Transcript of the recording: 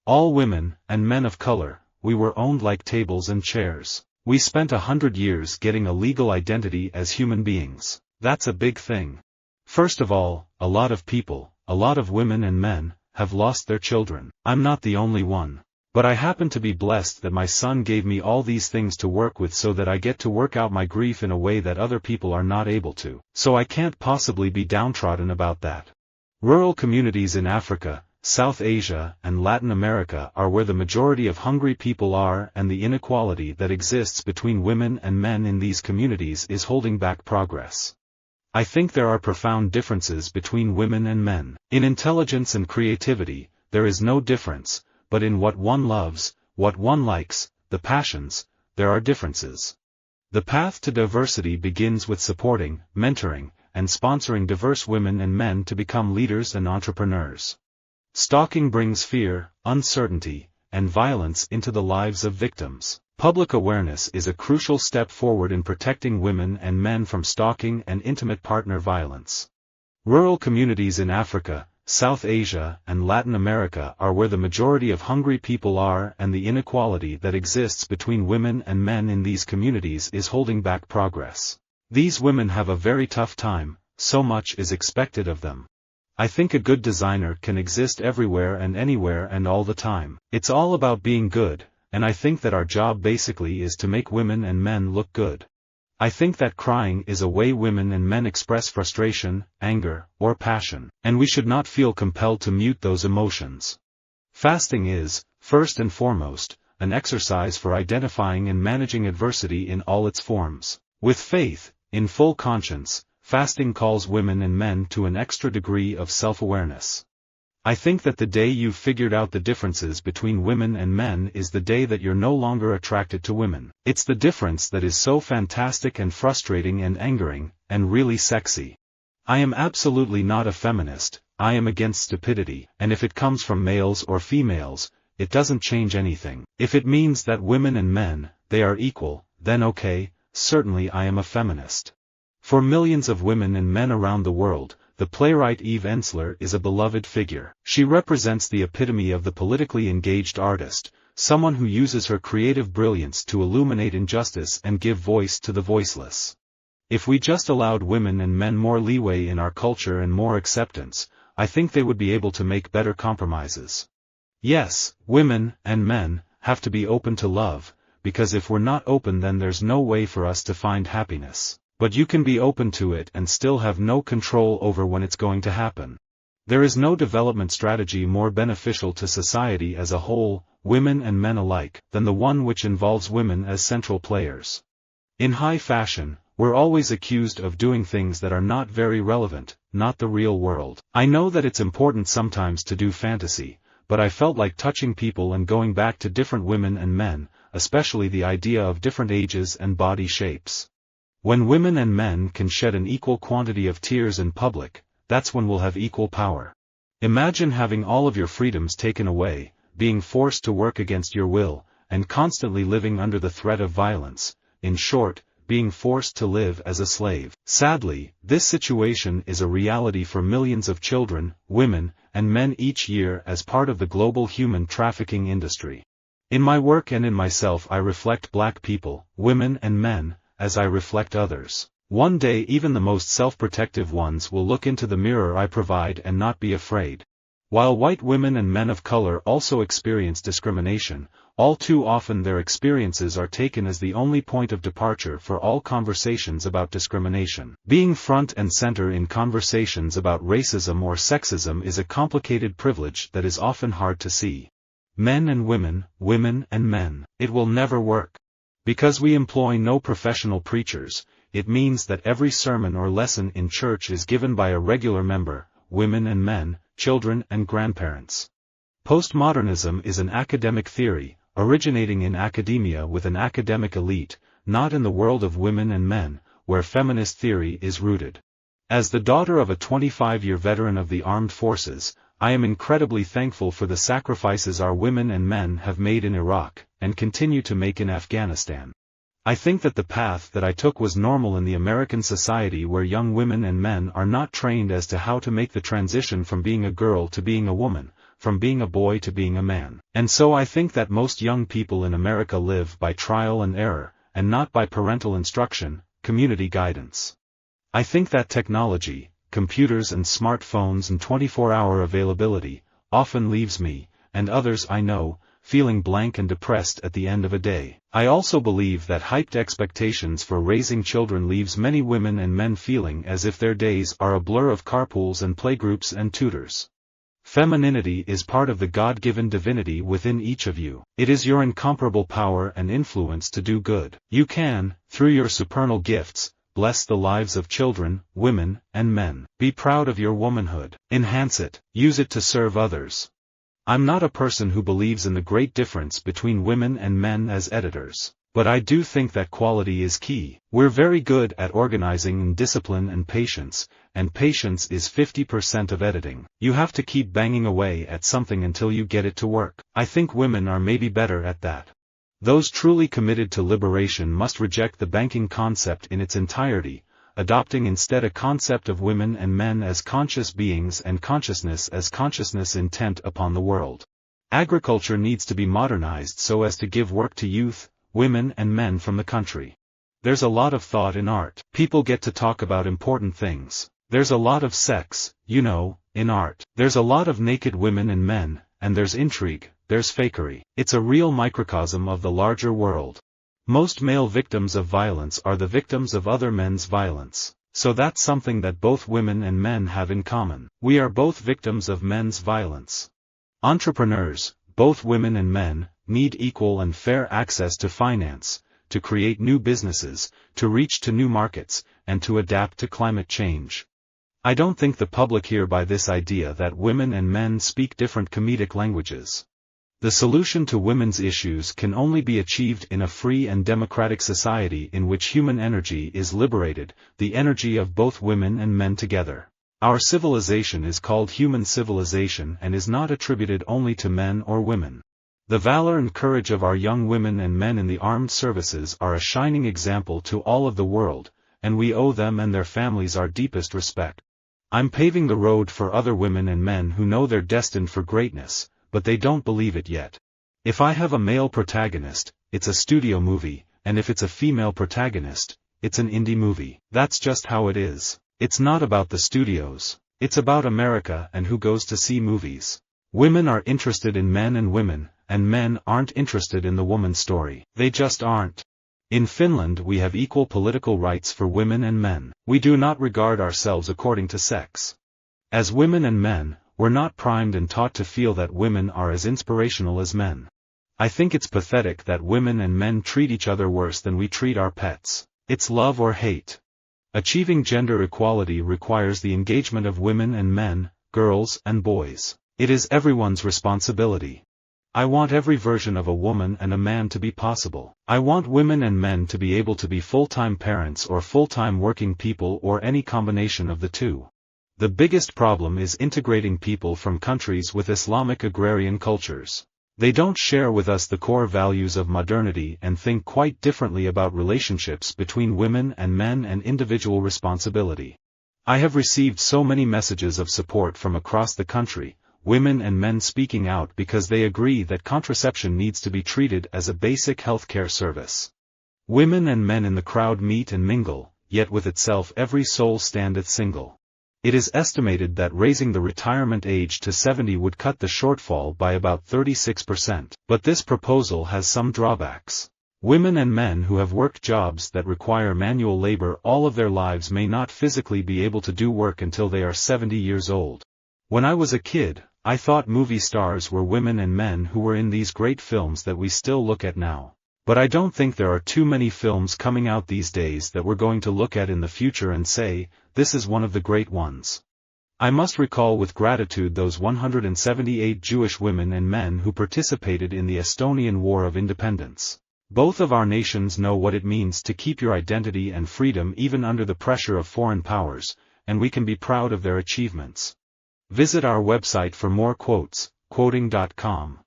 All women, and men of color, we were owned like tables and chairs. We spent 100 years getting a legal identity as human beings. That's a big thing. First of all, a lot of people, a lot of women and men, have lost their children. I'm not the only one. But I happen to be blessed that my son gave me all these things to work with so that I get to work out my grief in a way that other people are not able to. So I can't possibly be downtrodden about that. Rural communities in Africa, South Asia, and Latin America are where the majority of hungry people are, and the inequality that exists between women and men in these communities is holding back progress. I think there are profound differences between women and men. In intelligence and creativity, there is no difference. But in what one loves, what one likes, the passions, there are differences. The path to diversity begins with supporting, mentoring, and sponsoring diverse women and men to become leaders and entrepreneurs. Stalking brings fear, uncertainty, and violence into the lives of victims. Public awareness is a crucial step forward in protecting women and men from stalking and intimate partner violence. Rural communities in Africa, South Asia, and Latin America are where the majority of hungry people are, and the inequality that exists between women and men in these communities is holding back progress. These women have a very tough time, so much is expected of them. I think a good designer can exist everywhere and anywhere and all the time. It's all about being good, and I think that our job basically is to make women and men look good. I think that crying is a way women and men express frustration, anger, or passion, and we should not feel compelled to mute those emotions. Fasting is, first and foremost, an exercise for identifying and managing adversity in all its forms. With faith, in full conscience, fasting calls women and men to an extra degree of self-awareness. I think that the day you've figured out the differences between women and men is the day that you're no longer attracted to women. It's the difference that is so fantastic and frustrating and angering, and really sexy. I am absolutely not a feminist, I am against stupidity, and if it comes from males or females, it doesn't change anything. If it means that women and men, they are equal, then okay, certainly I am a feminist. For millions of women and men around the world, the playwright Eve Ensler is a beloved figure. She represents the epitome of the politically engaged artist, someone who uses her creative brilliance to illuminate injustice and give voice to the voiceless. If we just allowed women and men more leeway in our culture and more acceptance, I think they would be able to make better compromises. Yes, women and men have to be open to love, because if we're not open then there's no way for us to find happiness. But you can be open to it and still have no control over when it's going to happen. There is no development strategy more beneficial to society as a whole, women and men alike, than the one which involves women as central players. In high fashion, we're always accused of doing things that are not very relevant, not the real world. I know that it's important sometimes to do fantasy, but I felt like touching people and going back to different women and men, especially the idea of different ages and body shapes. When women and men can shed an equal quantity of tears in public, that's when we'll have equal power. Imagine having all of your freedoms taken away, being forced to work against your will, and constantly living under the threat of violence, in short, being forced to live as a slave. Sadly, this situation is a reality for millions of children, women, and men each year as part of the global human trafficking industry. In my work and in myself I reflect Black people, women and men, as I reflect others. One day even the most self-protective ones will look into the mirror I provide and not be afraid. While white women and men of color also experience discrimination, all too often their experiences are taken as the only point of departure for all conversations about discrimination. Being front and center in conversations about racism or sexism is a complicated privilege that is often hard to see. Men and women, women and men, it will never work. Because we employ no professional preachers, it means that every sermon or lesson in church is given by a regular member, women and men, children and grandparents. Postmodernism is an academic theory, originating in academia with an academic elite, not in the world of women and men, where feminist theory is rooted. As the daughter of a 25-year veteran of the armed forces, I am incredibly thankful for the sacrifices our women and men have made in Iraq, and continue to make in Afghanistan. I think that the path that I took was normal in the American society where young women and men are not trained as to how to make the transition from being a girl to being a woman, from being a boy to being a man. And so I think that most young people in America live by trial and error, and not by parental instruction, community guidance. I think that technology, computers and smartphones and 24-hour availability, often leaves me, and others I know, feeling blank and depressed at the end of a day. I also believe that hyped expectations for raising children leaves many women and men feeling as if their days are a blur of carpools and playgroups and tutors. Femininity is part of the God-given divinity within each of you. It is your incomparable power and influence to do good. You can, through your supernal gifts, bless the lives of children, women, and men. Be proud of your womanhood. Enhance it. Use it to serve others. I'm not a person who believes in the great difference between women and men as editors, but I do think that quality is key. We're very good at organizing and discipline and patience is 50% of editing. You have to keep banging away at something until you get it to work. I think women are maybe better at that. Those truly committed to liberation must reject the banking concept in its entirety, adopting instead a concept of women and men as conscious beings and consciousness as consciousness intent upon the world. Agriculture needs to be modernized so as to give work to youth, women and men from the country. There's a lot of thought in art. People get to talk about important things. There's a lot of sex, in art. There's a lot of naked women and men, and there's intrigue, there's fakery. It's a real microcosm of the larger world. Most male victims of violence are the victims of other men's violence. So that's something that both women and men have in common. We are both victims of men's violence. Entrepreneurs, both women and men, need equal and fair access to finance, to create new businesses, to reach to new markets, and to adapt to climate change. I don't think the public hear by this idea that women and men speak different comedic languages. The solution to women's issues can only be achieved in a free and democratic society in which human energy is liberated, the energy of both women and men together. Our civilization is called human civilization and is not attributed only to men or women. The valor and courage of our young women and men in the armed services are a shining example to all of the world, and we owe them and their families our deepest respect. I'm paving the road for other women and men who know they're destined for greatness, but they don't believe it yet. If I have a male protagonist, it's a studio movie, and if it's a female protagonist, it's an indie movie. That's just how it is. It's not about the studios. It's about America and who goes to see movies. Women are interested in men and men aren't interested in the woman story. They just aren't. In Finland we have equal political rights for women and men. We do not regard ourselves according to sex. As women and men, we're not primed and taught to feel that women are as inspirational as men. I think it's pathetic that women and men treat each other worse than we treat our pets. It's love or hate. Achieving gender equality requires the engagement of women and men, girls and boys. It is everyone's responsibility. I want every version of a woman and a man to be possible. I want women and men to be able to be full-time parents or full-time working people or any combination of the two. The biggest problem is integrating people from countries with Islamic agrarian cultures. They don't share with us the core values of modernity and think quite differently about relationships between women and men and individual responsibility. I have received so many messages of support from across the country, women and men speaking out because they agree that contraception needs to be treated as a basic healthcare service. Women and men in the crowd meet and mingle, yet with itself every soul standeth single. It is estimated that raising the retirement age to 70 would cut the shortfall by about 36%, but this proposal has some drawbacks. Women and men who have worked jobs that require manual labor all of their lives may not physically be able to do work until they are 70 years old. When I was a kid, I thought movie stars were women and men who were in these great films that we still look at now. But I don't think there are too many films coming out these days that we're going to look at in the future and say, this is one of the great ones. I must recall with gratitude those 178 Jewish women and men who participated in the Estonian War of Independence. Both of our nations know what it means to keep your identity and freedom even under the pressure of foreign powers, and we can be proud of their achievements. Visit our website for more quotes, quoting.com.